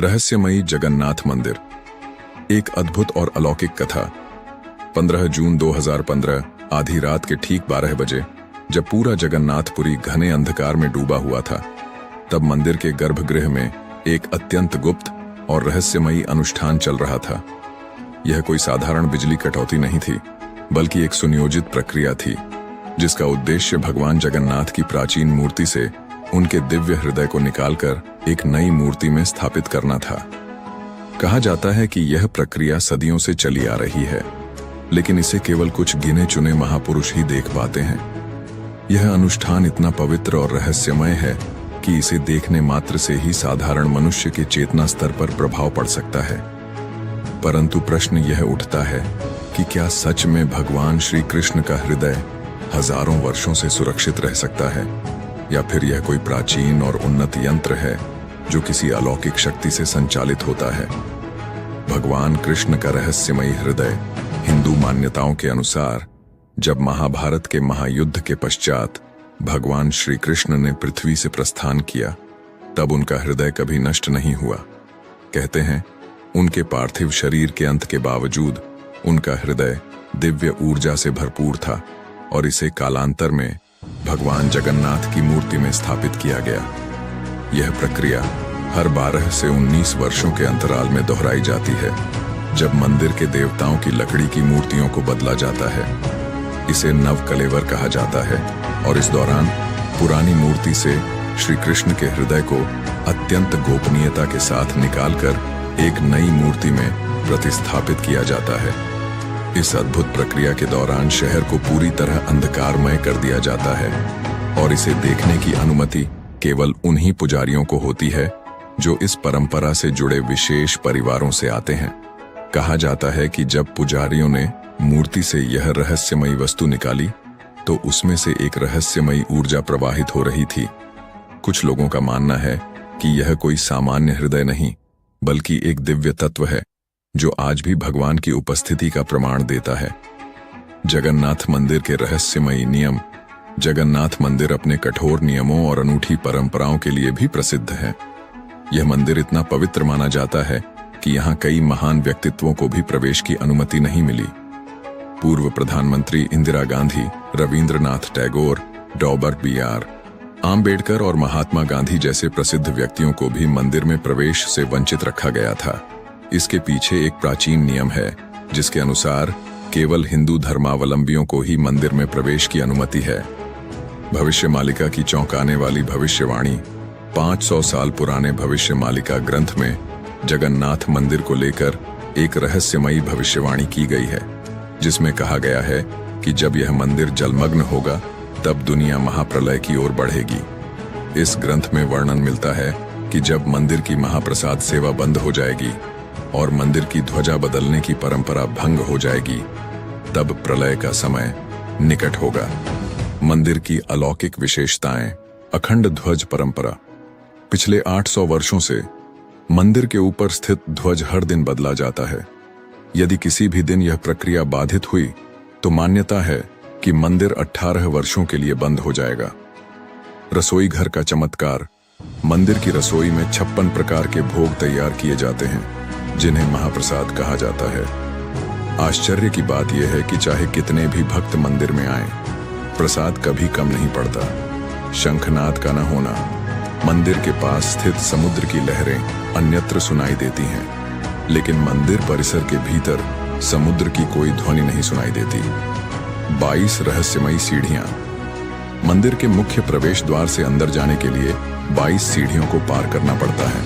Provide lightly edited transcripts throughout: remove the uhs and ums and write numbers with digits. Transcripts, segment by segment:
रहस्यमयी जगन्नाथ मंदिर, एक अद्भुत और अलौकिक कथा। 15 जून 2015 आधी रात के ठीक 12 बजे, जब पूरा जगन्नाथपुरी घने अंधकार में डूबा हुआ था, तब मंदिर के गर्भगृह में एक अत्यंत गुप्त और रहस्यमयी अनुष्ठान चल रहा था। यह कोई साधारण बिजली कटौती नहीं थी, बल्कि एक सुनियोजित प्रक्रिया थी, जिसका उद्देश्य भगवान जगन्नाथ की प्राचीन मूर्ति से उनके दिव्य हृदय को निकालकर एक नई मूर्ति में स्थापित करना था। कहा जाता है कि यह प्रक्रिया सदियों से चली आ रही है, लेकिन इसे केवल कुछ गिने चुने महापुरुष ही देख पाते हैं। यह अनुष्ठान इतना पवित्र और रहस्यमय है कि इसे देखने मात्र से ही साधारण मनुष्य के चेतना स्तर पर प्रभाव पड़ सकता है। परंतु प्रश्न यह उठता है कि क्या सच में भगवान श्री कृष्ण का हृदय हजारों वर्षों से सुरक्षित रह सकता है, या फिर यह कोई प्राचीन और उन्नत यंत्र है जो किसी अलौकिक शक्ति से संचालित होता है। भगवान कृष्ण का रहस्यमयी हृदय हिंदू मान्यताओं के अनुसार, जब महाभारत के महायुद्ध के पश्चात भगवान श्री कृष्ण ने पृथ्वी से प्रस्थान किया, तब उनका हृदय कभी नष्ट नहीं हुआ। कहते हैं, उनके पार्थिव शरीर के अंत के बावजूद उनका हृदय दिव्य ऊर्जा से भरपूर था, और इसे कालांतर में भगवान जगन्नाथ की मूर्ति में स्थापित किया गया। यह प्रक्रिया हर 12 से 19 वर्षों के अंतराल में दोहराई जाती है, जब मंदिर के देवताओं की लकड़ी की मूर्तियों को बदला जाता है। इसे नवकलेवर कहा जाता है, और इस दौरान पुरानी मूर्ति से श्री कृष्ण के हृदय को अत्यंत गोपनीयता के साथ निकालकर एक नई मूर्ति में प्रतिस्थापित किया जाता है। इस अद्भुत प्रक्रिया के दौरान शहर को पूरी तरह अंधकारमय कर दिया जाता है, और इसे देखने की अनुमति केवल उन्हीं पुजारियों को होती है जो इस परंपरा से जुड़े विशेष परिवारों से आते हैं। कहा जाता है कि जब पुजारियों ने मूर्ति से यह रहस्यमयी वस्तु निकाली, तो उसमें से एक रहस्यमयी ऊर्जा प्रवाहित हो रही थी। कुछ लोगों का मानना है कि यह कोई सामान्य हृदय नहीं, बल्कि एक दिव्य तत्व है जो आज भी भगवान की उपस्थिति का प्रमाण देता है। जगन्नाथ मंदिर के रहस्यमयी नियम। जगन्नाथ मंदिर अपने कठोर नियमों और अनूठी परंपराओं के लिए भी प्रसिद्ध है। यह मंदिर इतना पवित्र माना जाता है कि यहाँ कई महान व्यक्तित्वों को भी प्रवेश की अनुमति नहीं मिली। पूर्व प्रधानमंत्री इंदिरा गांधी, रविंद्रनाथ टैगोर, रॉबर्ट बीआर आम्बेडकर और महात्मा गांधी जैसे प्रसिद्ध व्यक्तियों को भी मंदिर में प्रवेश से वंचित रखा गया था। इसके पीछे एक प्राचीन नियम है, जिसके अनुसार केवल हिंदू धर्मावलंबियों को ही मंदिर में प्रवेश की अनुमति है। भविष्यमालिका की चौंकाने वाली भविष्यवाणी। 500 साल पुराने भविष्यमालिका ग्रंथ में जगन्नाथ मंदिर को लेकर एक रहस्यमयी भविष्यवाणी की गई है, जिसमें कहा गया है कि जब यह मंदिर जलमग्न होगा, तब दुनिया महाप्रलय की ओर बढ़ेगी। इस ग्रंथ में वर्णन मिलता है कि जब मंदिर की महाप्रसाद सेवा बंद हो जाएगी और मंदिर की ध्वजा बदलने की परंपरा भंग हो जाएगी, तब प्रलय का समय निकट होगा। मंदिर की अलौकिक विशेषताएं। अखंड ध्वज परंपरा। पिछले 800 वर्षों से मंदिर के ऊपर स्थित ध्वज हर दिन बदला जाता है। यदि किसी भी दिन यह प्रक्रिया बाधित हुई, तो मान्यता है कि मंदिर 18 वर्षों के लिए बंद हो जाएगा। रसोई घर का चमत्कार। मंदिर की रसोई में 56 प्रकार के भोग तैयार किए जाते हैं, जिन्हें महाप्रसाद कहा जाता है। आश्चर्य की बात यह है कि चाहे कितने भी भक्त मंदिर में आए, प्रसाद कभी कम नहीं पड़ता। शंखनाद का न होना। मंदिर के पास स्थित समुद्र की लहरें अन्यत्र सुनाई देती हैं, लेकिन मंदिर परिसर के भीतर समुद्र की कोई ध्वनि नहीं सुनाई देती। 22 रहस्यमयी सीढ़ियां। मंदिर के मुख्य प्रवेश द्वार से अंदर जाने के लिए 22 सीढ़ियों को पार करना पड़ता है,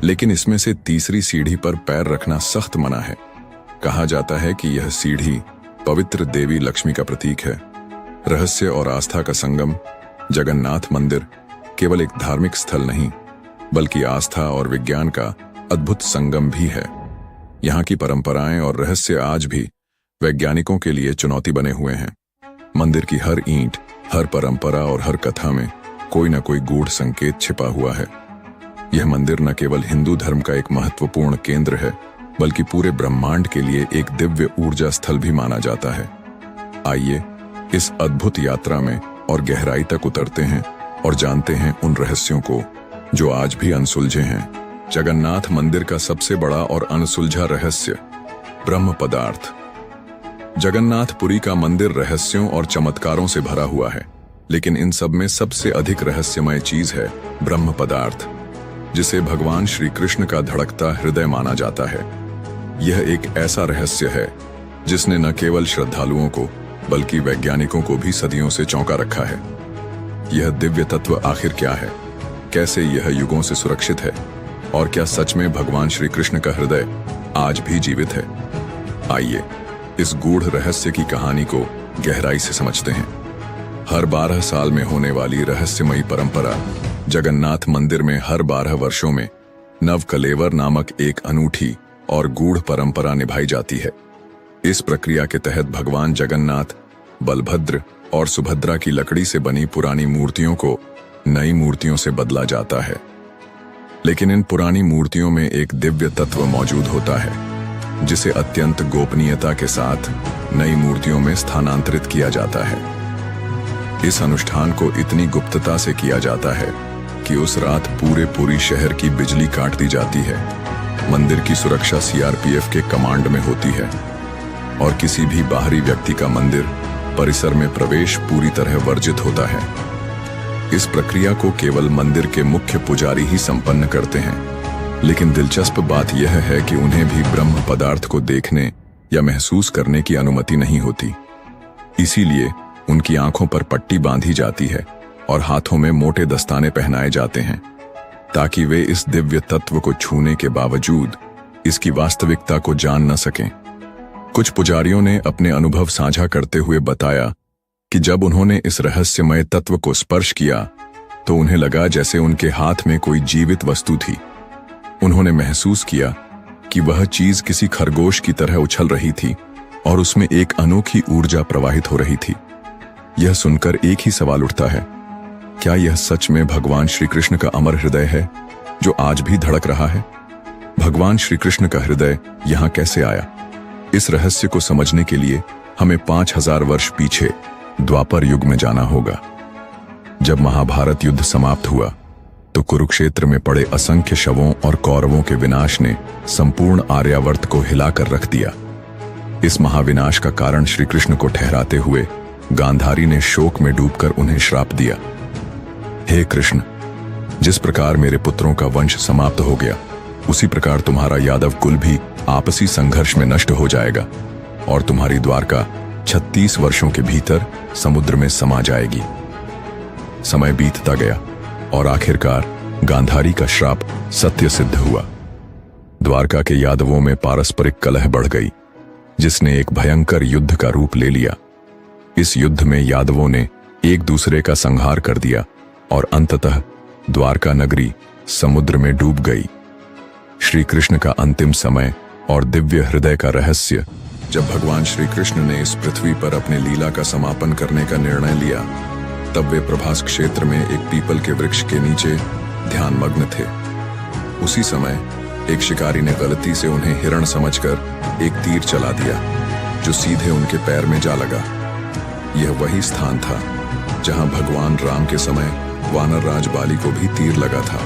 लेकिन इसमें से तीसरी सीढ़ी पर पैर रखना सख्त मना है। कहा जाता है कि यह सीढ़ी पवित्र देवी लक्ष्मी का प्रतीक है। रहस्य और आस्था का संगम। जगन्नाथ मंदिर केवल एक धार्मिक स्थल नहीं, बल्कि आस्था और विज्ञान का अद्भुत संगम भी है। यहाँ की परंपराएं और रहस्य आज भी वैज्ञानिकों के लिए चुनौती बने हुए हैं। मंदिर की हर ईंट, हर परंपरा और हर कथा में कोई न कोई गूढ़ संकेत छिपा हुआ है। यह मंदिर न केवल हिंदू धर्म का एक महत्वपूर्ण केंद्र है, बल्कि पूरे ब्रह्मांड के लिए एक दिव्य ऊर्जा स्थल भी माना जाता है। आइए इस अद्भुत यात्रा में और गहराई तक उतरते हैं और जानते हैं उन रहस्यों को जो आज भी अनसुलझे हैं। जगन्नाथ मंदिर का सबसे बड़ा और अनसुलझा रहस्य, ब्रह्म पदार्थ। जगन्नाथपुरी का मंदिर रहस्यों और चमत्कारों से भरा हुआ है, लेकिन इन सब में सबसे अधिक रहस्यमय चीज है ब्रह्म पदार्थ, जिसे भगवान श्री कृष्ण का धड़कता हृदय माना जाता है। यह एक ऐसा रहस्य है जिसने न केवल श्रद्धालुओं को बल्कि वैज्ञानिकों को भी सदियों से चौंका रखा है। यह दिव्य तत्व आखिर क्या है, कैसे यह युगों से सुरक्षित है, और क्या सच में भगवान श्री कृष्ण का हृदय आज भी जीवित है? आइए इस गूढ़ रहस्य की कहानी को गहराई से समझते हैं। हर 12 साल में होने वाली रहस्यमयी परंपरा जगन्नाथ मंदिर में हर 12 वर्षों में नवकलेवर नामक एक अनूठी और गूढ़ परंपरा निभाई जाती है। इस प्रक्रिया के तहत भगवान जगन्नाथ, बलभद्र और सुभद्रा की लकड़ी से बनी पुरानी मूर्तियों को नई मूर्तियों से बदला जाता है। लेकिन इन पुरानी मूर्तियों में एक दिव्य तत्व मौजूद होता है, जिसे अत्यंत गोपनीयता के साथ नई मूर्तियों में स्थानांतरित किया जाता है। इस अनुष्ठान को इतनी गुप्तता से किया जाता है कि उस रात पूरे शहर की बिजली काट दी जाती है। मंदिर की सुरक्षा सीआरपीएफ के कमांड में होती है और किसी भी बाहरी व्यक्ति का मंदिर परिसर में प्रवेश पूरी तरह वर्जित होता है। इस प्रक्रिया को केवल मंदिर के मुख्य पुजारी ही संपन्न करते हैं, लेकिन दिलचस्प बात यह है कि उन्हें भी ब्रह्म पदार्थ को देखने या महसूस करने की अनुमति नहीं होती। इसीलिए उनकी आंखों पर पट्टी बांधी जाती है और हाथों में मोटे दस्ताने पहनाए जाते हैं, ताकि वे इस दिव्य तत्व को छूने के बावजूद इसकी वास्तविकता को जान न सकें। कुछ पुजारियों ने अपने अनुभव साझा करते हुए बताया कि जब उन्होंने इस रहस्यमय तत्व को स्पर्श किया तो उन्हें लगा जैसे उनके हाथ में कोई जीवित वस्तु थी। उन्होंने महसूस किया कि वह चीज किसी खरगोश की तरह उछल रही थी और उसमें एक अनोखी ऊर्जा प्रवाहित हो रही थी। यह सुनकर एक ही सवाल उठता है, क्या यह सच में भगवान श्री कृष्ण का अमर हृदय है जो आज भी धड़क रहा है? भगवान श्री कृष्ण का हृदय यहाँ कैसे आया? इस रहस्य को समझने के लिए हमें 5000 वर्ष पीछे द्वापर युग में जाना होगा। जब महाभारत युद्ध समाप्त हुआ तो कुरुक्षेत्र में पड़े असंख्य शवों और कौरवों के विनाश ने संपूर्ण आर्यावर्त को हिलाकर रख दिया। इस महाविनाश का कारण श्री कृष्ण को ठहराते हुए गांधारी ने शोक में डूबकर उन्हें श्राप दिया, हे कृष्ण, जिस प्रकार मेरे पुत्रों का वंश समाप्त हो गया, उसी प्रकार तुम्हारा यादव कुल भी आपसी संघर्ष में नष्ट हो जाएगा और तुम्हारी द्वारका 36 वर्षों के भीतर समुद्र में समा जाएगी। समय बीतता गया और आखिरकार गांधारी का श्राप सत्य सिद्ध हुआ। द्वारका के यादवों में पारस्परिक कलह बढ़ गई, जिसने एक भयंकर युद्ध का रूप ले लिया। इस युद्ध में यादवों ने एक दूसरे का संहार कर दिया और अंततः द्वारका नगरी समुद्र में डूब गई। श्री कृष्ण का अंतिम समय और दिव्य हृदय का रहस्य। जब भगवान श्री कृष्ण ने इस पृथ्वी पर अपने लीला का समापन करने का निर्णय लिया, तब वे प्रभास क्षेत्र में एक पीपल के वृक्ष के नीचे ध्यानमग्न थे। उसी समय एक शिकारी ने गलती से उन्हें हिरण समझकर एक तीर चला दिया, जो सीधे उनके पैर में जा लगा। यह वही स्थान था जहां भगवान राम के समय वानर राज बाली को भी तीर लगा था।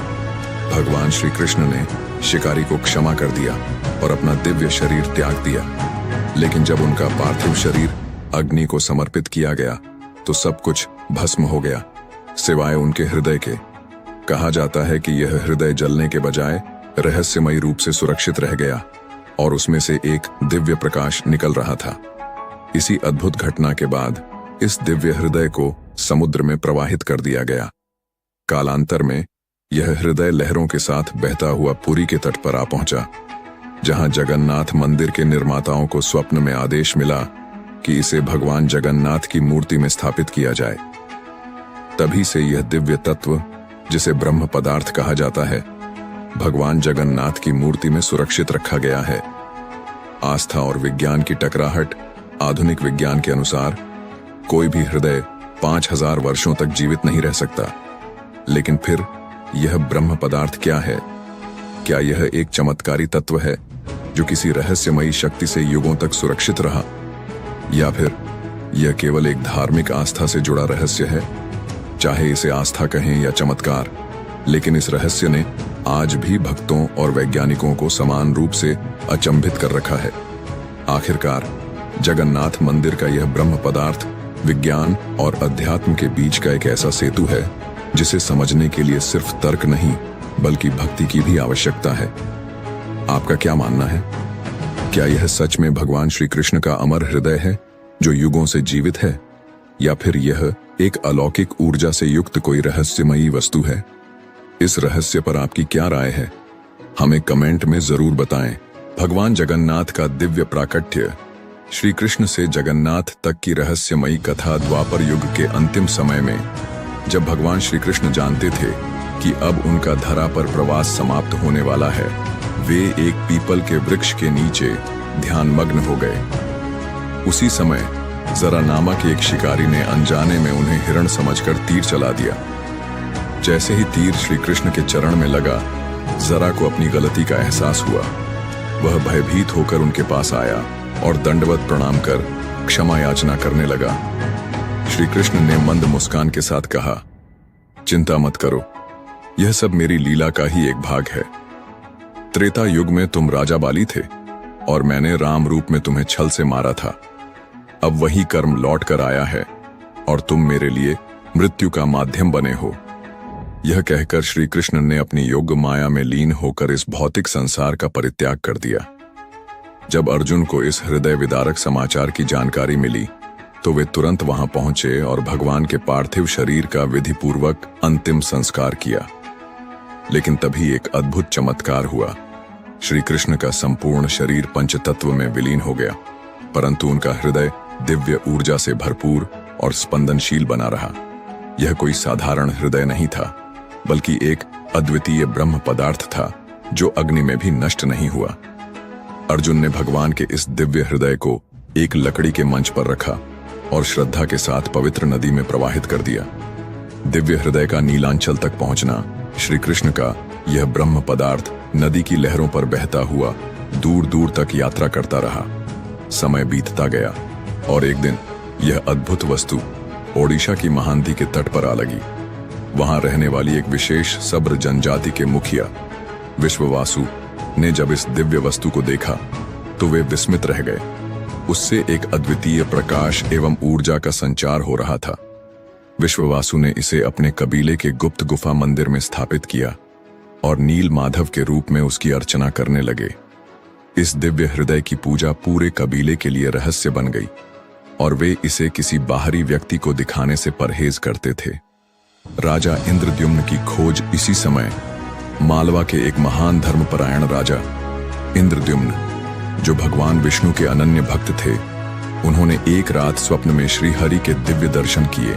भगवान श्री कृष्ण ने शिकारी को क्षमा कर दिया और अपना दिव्य शरीर त्याग दिया, लेकिन जब उनका पार्थिव शरीर अग्नि को समर्पित किया गया तो सब कुछ भस्म हो गया, सिवाय उनके हृदय के। कहा जाता है कि यह हृदय जलने के बजाय रहस्यमयी रूप से सुरक्षित रह गया और उसमें से एक दिव्य प्रकाश निकल रहा था। इसी अद्भुत घटना के बाद इस दिव्य हृदय को समुद्र में प्रवाहित कर दिया गया। कालांतर में यह हृदय लहरों के साथ बहता हुआ पुरी के तट पर आ पहुंचा, जहां जगन्नाथ मंदिर के निर्माताओं को स्वप्न में आदेश मिला कि इसे भगवान जगन्नाथ की मूर्ति में स्थापित किया जाए। तभी से यह दिव्य तत्व, जिसे ब्रह्म पदार्थ कहा जाता है, भगवान जगन्नाथ की मूर्ति में सुरक्षित रखा गया है। आस्था और विज्ञान की टकराहट। आधुनिक विज्ञान के अनुसार कोई भी हृदय 5000 वर्षों तक जीवित नहीं रह सकता, लेकिन फिर यह ब्रह्म पदार्थ क्या है? क्या यह एक चमत्कारी तत्व है जो किसी रहस्यमयी शक्ति से युगों तक सुरक्षित रहा, या फिर यह केवल एक धार्मिक आस्था से जुड़ा रहस्य है? चाहे इसे आस्था कहें या चमत्कार, लेकिन इस रहस्य ने आज भी भक्तों और वैज्ञानिकों को समान रूप से अचंभित कर रखा है। आखिरकार जगन्नाथ मंदिर का यह ब्रह्म पदार्थ विज्ञान और अध्यात्म के बीच का एक ऐसा सेतु है जिसे समझने के लिए सिर्फ तर्क नहीं बल्कि भक्ति की भी आवश्यकता है। आपका क्या मानना है? क्या यह सच में भगवान श्री कृष्ण का अमर हृदय है जो युगों से जीवित है, या फिर यह एक अलौकिक ऊर्जा से युक्त कोई रहस्यमयी वस्तु है? इस रहस्य पर आपकी क्या राय है? हमें कमेंट में जरूर बताएं। भगवान जगन्नाथ का दिव्य प्राकट्य। श्री कृष्ण से जगन्नाथ तक की रहस्यमयी कथा द्वापर युग के अंतिम समय में, जब भगवान श्री कृष्ण जानते थे कि अब उनका धरा पर प्रवास समाप्त होने वाला है, वे एक पीपल के वृक्ष के नीचे ध्यानमग्न हो गए। उसी समय जरा नामक एक शिकारी ने अनजाने में उन्हें हिरण समझकर तीर चला दिया। जैसे ही तीर श्री कृष्ण के चरण में लगा, जरा को अपनी गलती का एहसास हुआ। वह भयभीत होकर उनके पास आया और दंडवत प्रणाम कर क्षमा याचना करने लगा। श्री कृष्ण ने मंद मुस्कान के साथ कहा, चिंता मत करो, यह सब मेरी लीला का ही एक भाग है। त्रेता युग में तुम राजा बाली थे और मैंने राम रूप में तुम्हें छल से मारा था। अब वही कर्म लौट कर आया है और तुम मेरे लिए मृत्यु का माध्यम बने हो। यह कहकर श्री कृष्ण ने अपनी योग माया में लीन होकर इस भौतिक संसार का परित्याग कर दिया। जब अर्जुन को इस हृदय विदारक समाचार की जानकारी मिली तो वे तुरंत वहां पहुंचे और भगवान के पार्थिव शरीर का विधिपूर्वक अंतिम संस्कार किया। लेकिन तभी एक अद्भुत चमत्कार हुआ। श्री कृष्ण का संपूर्ण शरीर पंचतत्व में विलीन हो गया, परंतु उनका हृदय दिव्य ऊर्जा से भरपूर और स्पंदनशील बना रहा। यह कोई साधारण हृदय नहीं था, बल्कि एक अद्वितीय ब्रह्म पदार्थ था जो अग्नि में भी नष्ट नहीं हुआ। अर्जुन ने भगवान के इस दिव्य हृदय को एक लकड़ी के मंच पर रखा और श्रद्धा के साथ पवित्र नदी में प्रवाहित कर दिया। दिव्य हृदय का नीलांचल तक पहुंचना, श्री कृष्ण का यह ब्रह्म पदार्थ नदी की लहरों पर बहता हुआ दूर दूर तक यात्रा करता रहा। समय बीतता गया और एक दिन यह अद्भुत वस्तु ओडिशा की महानदी के तट पर आ लगी। वहां रहने वाली एक विशेष सब्र जनजाति के मुखिया विश्ववासु ने जब इस दिव्य वस्तु को देखा तो वे विस्मित रह गए। उससे एक अद्वितीय प्रकाश एवं ऊर्जा का संचार हो रहा था। विश्ववासु ने इसे अपने कबीले के गुप्त गुफा मंदिर में स्थापित किया और नील माधव के रूप में उसकी अर्चना करने लगे। इस दिव्य हृदय की पूजा पूरे कबीले के लिए रहस्य बन गई और वे इसे किसी बाहरी व्यक्ति को दिखाने से परहेज करते थे। राजा इंद्रद्युम्न की खोज इसी समय मालवा के एक महान धर्मपरायण राजा इंद्रद्युम्न, जो भगवान विष्णु के अनन्य भक्त थे, उन्होंने एक रात स्वप्न में श्री हरि के दिव्य दर्शन किए।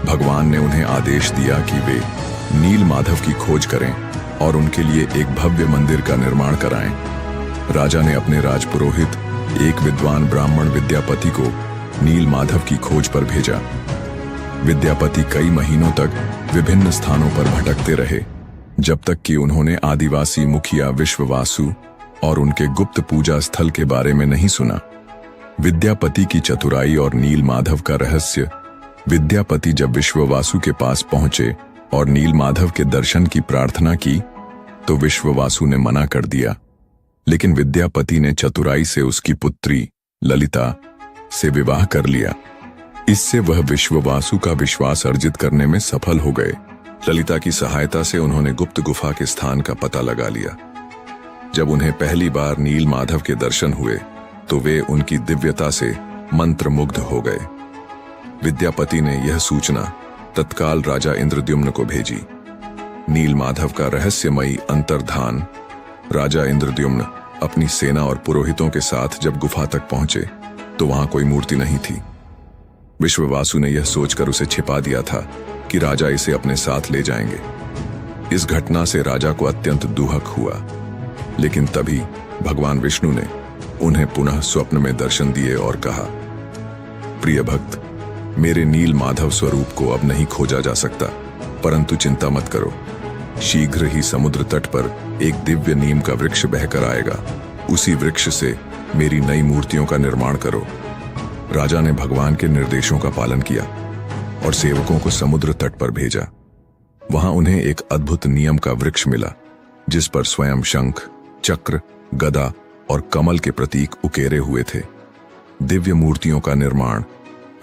भगवान ने उन्हें आदेश दिया कि वे नील माधव की खोज करें और उनके लिए एक भव्य मंदिर का निर्माण कराएं। राजा ने अपने राजपुरोहित एक विद्वान ब्राह्मण विद्यापति को नील माधव की खोज पर भेजा। विद्यापति कई महीनों तक विभिन्न स्थानों पर भटकते रहे, जब तक कि उन्होंने आदिवासी मुखिया विश्ववासु और उनके गुप्त पूजा स्थल के बारे में नहीं सुना। विद्यापति की चतुराई और नील माधव का रहस्य। विद्यापति जब विश्ववासु के पास पहुंचे और नील माधव के दर्शन की प्रार्थना की तो विश्ववासु ने मना कर दिया, लेकिन विद्यापति ने चतुराई से उसकी पुत्री ललिता से विवाह कर लिया। इससे वह विश्ववासु का विश्वास अर्जित करने में सफल हो गए। ललिता की सहायता से उन्होंने गुप्त गुफा के स्थान का पता लगा लिया। जब उन्हें पहली बार नील माधव के दर्शन हुए तो वे उनकी दिव्यता से मंत्रमुग्ध हो गए। विद्यापति ने यह सूचना तत्काल राजा इंद्रद्युम्न को भेजी। नील माधव का रहस्यमयी अंतर्धान। राजा इंद्रद्युम्न अपनी सेना और पुरोहितों के साथ जब गुफा तक पहुंचे तो वहां कोई मूर्ति नहीं थी। विश्ववासु ने यह सोचकर उसे छिपा दिया था कि राजा इसे अपने साथ ले जाएंगे। इस घटना से राजा को अत्यंत दुहक हुआ, लेकिन तभी भगवान विष्णु ने उन्हें पुनः स्वप्न में दर्शन दिए और कहा, प्रिय भक्त, मेरे नील माधव स्वरूप को अब नहीं खोजा जा सकता, परंतु चिंता मत करो। शीघ्र ही समुद्र तट पर एक दिव्य नीम का वृक्ष बहकर आएगा। उसी वृक्ष से मेरी नई मूर्तियों का निर्माण करो। राजा ने भगवान के निर्देशों का पालन किया और सेवकों को समुद्र तट पर भेजा। वहां उन्हें एक अद्भुत नियम का वृक्ष मिला जिस पर स्वयं शंख, चक्र, गदा और कमल के प्रतीक उकेरे हुए थे। दिव्य मूर्तियों का निर्माण।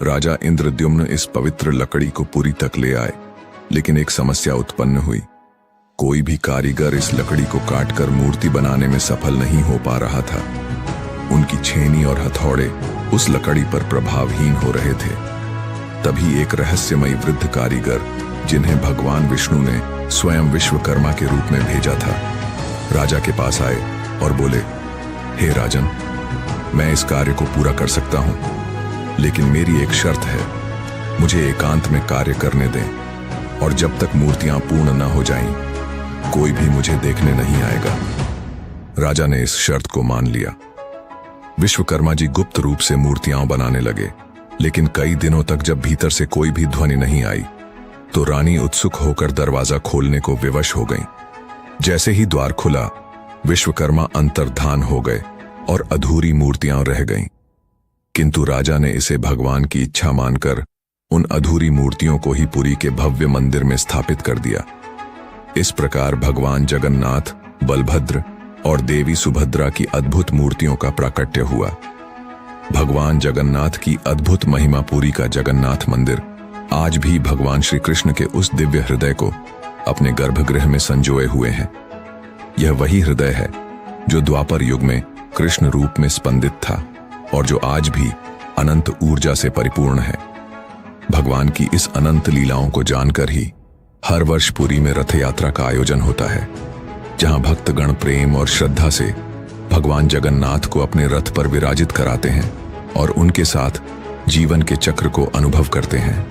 राजा इंद्रद्युम्न इस पवित्र लकड़ी को पुरी तक ले आए, लेकिन एक समस्या उत्पन्न हुई। कोई भी कारीगर इस लकड़ी को काटकर मूर्ति बनाने में सफल नहीं हो पा रहा था। उनकी छेनी और हथौड़े उस लकड़ी पर प्रभावहीन हो रहे थे। तभी एक रहस्यमयी वृद्ध कारीगर, जिन्हें भगवान विष्णु ने स्वयं विश्वकर्मा के रूप में भेजा था, राजा के पास आए और बोले, हे राजन, मैं इस कार्य को पूरा कर सकता हूं, लेकिन मेरी एक शर्त है। मुझे एकांत में कार्य करने दें और जब तक मूर्तियां पूर्ण न हो जाएं, कोई भी मुझे देखने नहीं आएगा। राजा ने इस शर्त को मान लिया। विश्वकर्मा जी गुप्त रूप से मूर्तियां बनाने लगे, लेकिन कई दिनों तक जब भीतर से कोई भी ध्वनि नहीं आई, तो रानी उत्सुक होकर दरवाजा खोलने को विवश हो गईं। जैसे ही द्वार खुला, विश्वकर्मा अंतर्धान हो गए और अधूरी मूर्तियां रह गईं। किंतु राजा ने इसे भगवान की इच्छा मानकर उन अधूरी मूर्तियों को ही पुरी के भव्य मंदिर में स्थापित कर दिया। इस प्रकार भगवान जगन्नाथ, बलभद्र और देवी सुभद्रा की अद्भुत मूर्तियों का प्राकट्य हुआ। भगवान जगन्नाथ की अद्भुत महिमा पुरी का जगन्नाथ मंदिर आज भी भगवान श्री कृष्ण के उस दिव्य हृदय को अपने गर्भगृह में संजोए हुए हैं। यह वही हृदय है जो द्वापर युग में कृष्ण रूप में स्पंदित था और जो आज भी अनंत ऊर्जा से परिपूर्ण है। भगवान की इस अनंत लीलाओं को जानकर ही हर वर्ष पुरी में रथ यात्रा का आयोजन होता है, जहां भक्तगण प्रेम और श्रद्धा से भगवान जगन्नाथ को अपने रथ पर विराजित कराते हैं और उनके साथ जीवन के चक्र को अनुभव करते हैं।